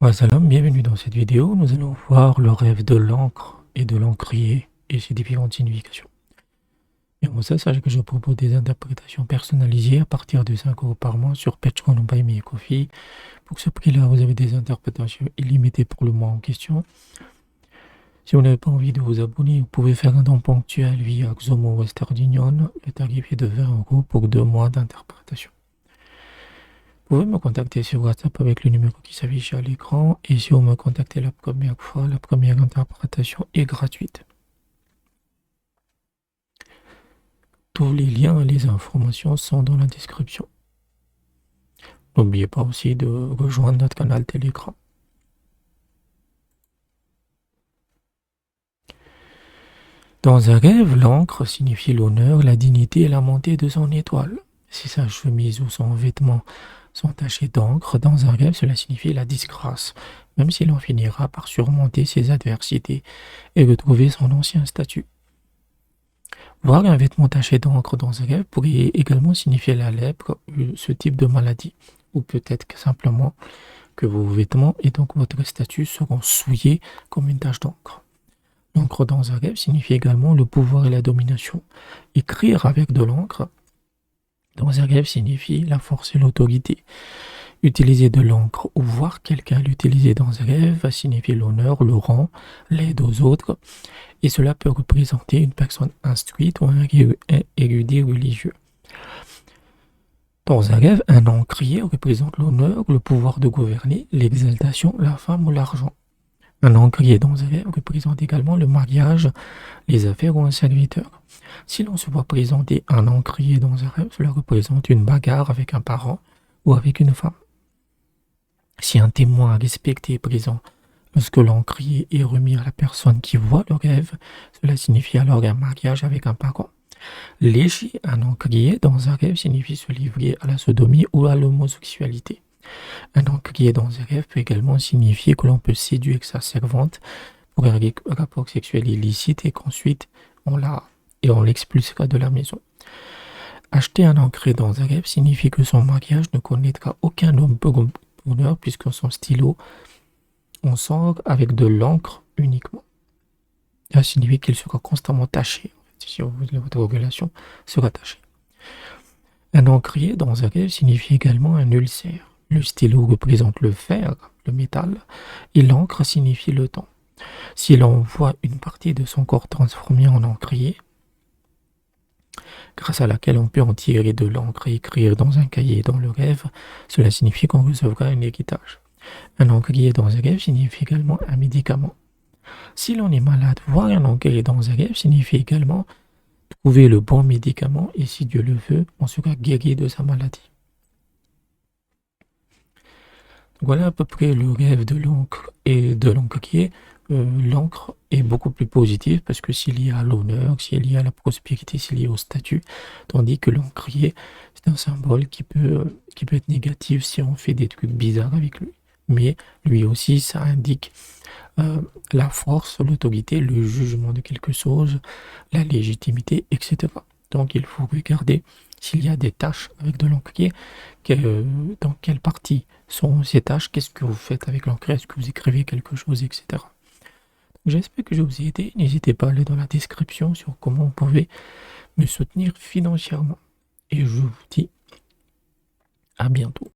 Ouais, salam, bienvenue dans cette vidéo. Nous allons voir le rêve de l'encre et de l'encrier et ses différentes significations. Et en ça, sachez que je propose des interprétations personnalisées à partir de 5 euros par mois sur Patreon ou Buy Me a Coffee. Pour ce prix-là, vous avez des interprétations illimitées pour le mois en question. Si vous n'avez pas envie de vous abonner, vous pouvez faire un don ponctuel via Xomo ou Western Union. Le tarif est de 20 euros pour 2 mois d'interprétation. Vous pouvez me contacter sur WhatsApp avec le numéro qui s'affiche à l'écran et si vous me contactez la première fois, la première interprétation est gratuite. Tous les liens et les informations sont dans la description. N'oubliez pas aussi de rejoindre notre canal Telegram. Dans un rêve, l'encre signifie l'honneur, la dignité et la montée de son étoile. Si sa chemise ou son vêtement sont tachés d'encre, dans un rêve, cela signifie la disgrâce, même si l'on finira par surmonter ses adversités et retrouver son ancien statut. Voir un vêtement taché d'encre dans un rêve pourrait également signifier la lèpre ou ce type de maladie, ou peut-être que simplement que vos vêtements et donc votre statut seront souillés comme une tache d'encre. L'encre dans un rêve signifie également le pouvoir et la domination. Écrire avec de l'encre dans un rêve signifie la force et l'autorité. Utiliser de l'encre ou voir quelqu'un l'utiliser dans un rêve va signifier l'honneur, le rang, l'aide aux autres, et cela peut représenter une personne instruite ou un érudit religieux. Dans un rêve, un encrier représente l'honneur, le pouvoir de gouverner, l'exaltation, la femme ou l'argent. Un encrier dans un rêve représente également le mariage, les affaires ou un serviteur. Si l'on se voit présenter un encrier dans un rêve, cela représente une bagarre avec un parent ou avec une femme. Si un témoin respecté est présent lorsque l'encrier est remis à la personne qui voit le rêve, cela signifie alors un mariage avec un parent. Léger un encrier dans un rêve signifie se livrer à la sodomie ou à l'homosexualité. Un encrier dans un rêve peut également signifier que l'on peut séduire sa servante pour un rapport sexuel illicite et qu'ensuite on l'expulsera de la maison. Acheter un encrier dans un rêve signifie que son mariage ne connaîtra aucun homme bonheur puisque son stylo on sort avec de l'encre uniquement. Ça signifie qu'il sera constamment taché. Si votre relation sera tachée. Un encrier dans un rêve signifie également un ulcère. Le stylo représente le fer, le métal, et l'encre signifie le temps. Si l'on voit une partie de son corps transformée en encrier, grâce à laquelle on peut en tirer de l'encre et écrire dans un cahier dans le rêve, cela signifie qu'on recevra un héritage. Un encrier dans un rêve signifie également un médicament. Si l'on est malade, voir un encrier dans un rêve signifie également trouver le bon médicament et si Dieu le veut, on sera guéri de sa maladie. Voilà à peu près le rêve de l'encre et de l'encrier. L'encre est beaucoup plus positive parce que s'il y a l'honneur, s'il y a la prospérité, s'il y a au statut, tandis que l'encrier, c'est un symbole qui peut être négatif si on fait des trucs bizarres avec lui. Mais lui aussi, ça indique la force, l'autorité, le jugement de quelque chose, la légitimité, etc. Donc il faut regarder s'il y a des tâches avec de l'encrier, dans quelle partie sont ces tâches, qu'est-ce que vous faites avec l'encre, est-ce que vous écrivez quelque chose, etc. J'espère que je vous ai aidé. N'hésitez pas à aller dans la description sur comment vous pouvez me soutenir financièrement. Et je vous dis à bientôt.